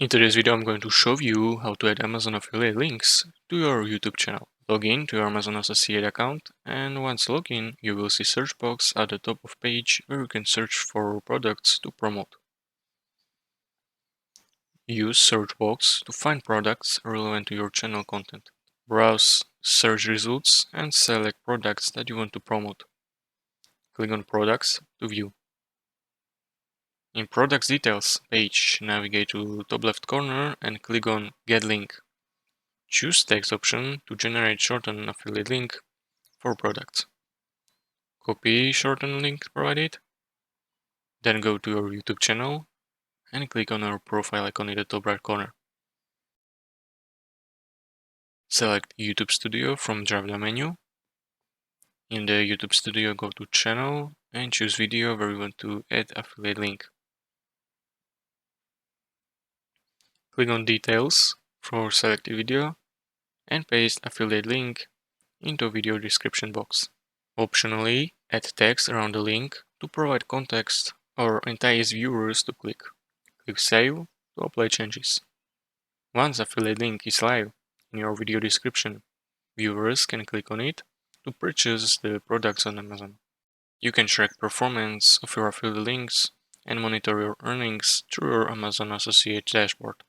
In today's video, I'm going to show you how to add Amazon affiliate links to your YouTube channel. Log in to your Amazon Associate account, and once logged in, you will see search box at the top of page where you can search for products to promote. Use search box to find products relevant to your channel content. Browse search results and select products that you want to promote. Click on Products to view. In Products Details page, navigate to top left corner and click on Get Link. Choose Text option to generate shortened affiliate link for products. Copy shortened link provided. Then go to your YouTube channel and click on our profile icon in the top right corner. Select YouTube Studio from dropdown menu. In the YouTube Studio, go to Channel and choose Video where you want to add affiliate link. Click on Details for selected video and paste affiliate link into video description box. Optionally, add text around the link to provide context or entice viewers to click. Click Save to apply changes. Once affiliate link is live in your video description, viewers can click on it to purchase the products on Amazon. You can track performance of your affiliate links and monitor your earnings through your Amazon Associate dashboard.